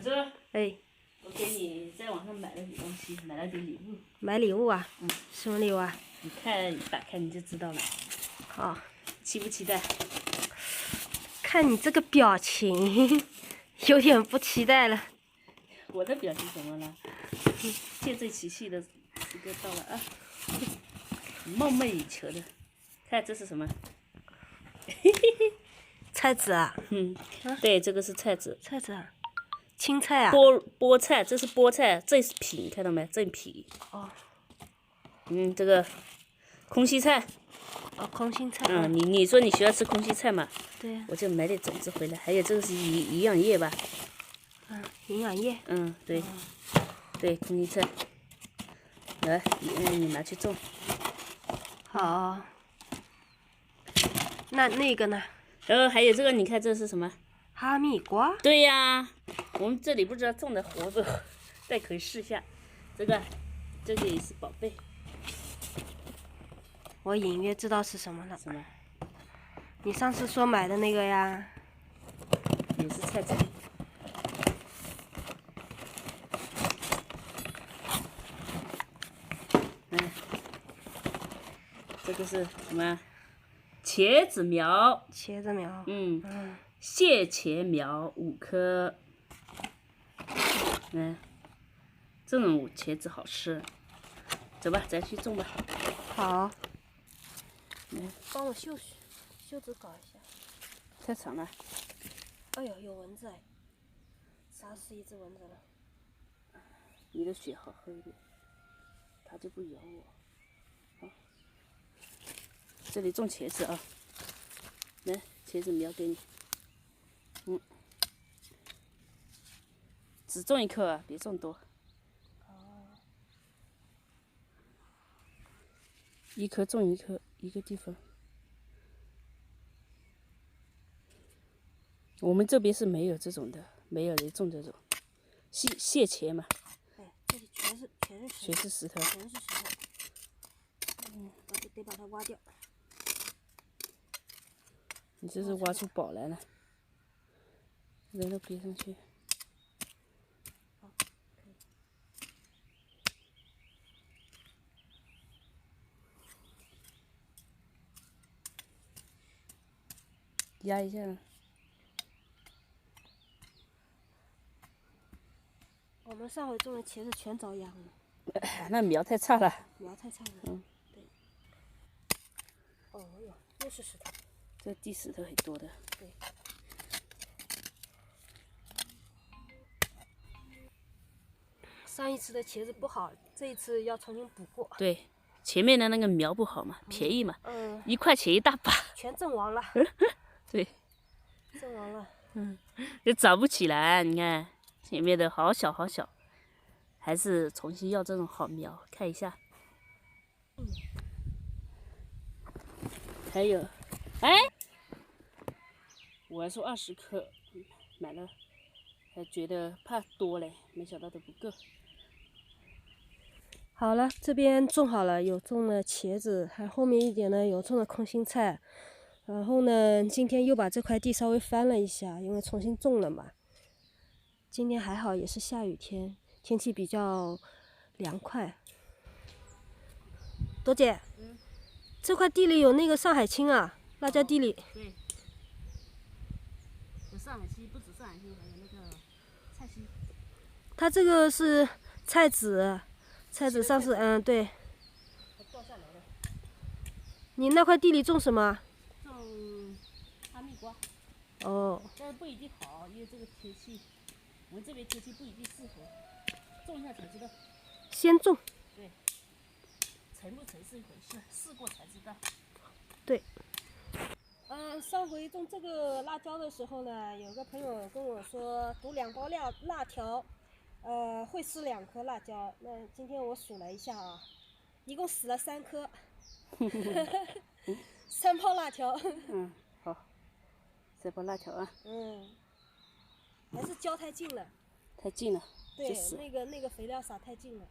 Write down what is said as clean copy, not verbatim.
子，哎，我给你在网上买了点东西，买了点礼物。买礼物啊？嗯，什么礼物啊？你看，打开你就知道了。好，期不期待？看你这个表情，有点不期待了。我的表情怎么了？见证奇迹的时刻到了啊！梦寐以求的，看这是什么？菜籽啊？对，这个是菜籽。菜籽啊？青菜啊？菠菜，这是菠菜，这是皮，看到没？这皮。哦。这个空心菜。哦，空心菜。你说你喜欢吃空心菜嘛？对呀。我就买点种子回来，还有这个是营养液吧？营养液。对，对，空心菜。来，你拿去种。好。那个呢？然后还有这个，你看这是什么？哈密瓜。对呀，我们这里不知道种的活不，但可以试一下。这个也是宝贝。我隐约知道是什么了。什么？你上次说买的那个呀？也是菜籽。这个是什么？茄子苗。茄子苗。蟹茄苗5颗。这种茄子好吃。走吧，咱去种吧。好。帮我袖子搞一下。太长了。哎呦，有蚊子哎！杀死一只蚊子了。你的血好喝一点，它就不咬我。这里种茄子啊，来，茄子苗给你。只种1颗啊，别种多。1颗种1颗，一个地方。我们这边是没有这种的，没有人种这种蟹茄嘛。这里全是石头。全是石头。我就得把它挖掉。你这是挖出宝来了，人都别上去。好，可以。压一下。我们上回种的茄子全遭殃了。那苗太差了。苗太差了。对。哦哟，又是石头。这地石头很多的。对。上一次的茄子不好，这一次要重新补过。对，前面的那个苗不好嘛，便宜嘛，1块钱一大把。全种完了。对。种完了。就长不起来，你看前面的好小好小，还是重新要这种好苗，看一下。还有，我还说20颗，买了，还觉得怕多嘞，没想到都不够。好了，这边种好了，有种了茄子，还后面一点呢有种了空心菜。然后呢，今天又把这块地稍微翻了一下，因为重新种了嘛。今天还好，也是下雨天，天气比较凉快。朵姐，这块地里有那个上海青啊，辣椒地里。对。有上海青，不止上海青，还有那个菜心。它这个是菜籽，上次对。掉下来了。你那块地里种什么？种哈密瓜。哦。但是不一定好，因为这个天气，我们这边天气不一定适合，种一下才知道。先种。对。成不成是一回事，试过才知道。对。上回种这个辣椒的时候呢，有个朋友跟我说，煮2包辣条，会死2颗辣椒。那今天我数了一下啊，一共死了3颗。3包辣条。好，3包辣条啊。还是浇太近了。太近了。对，那个肥料撒太近了。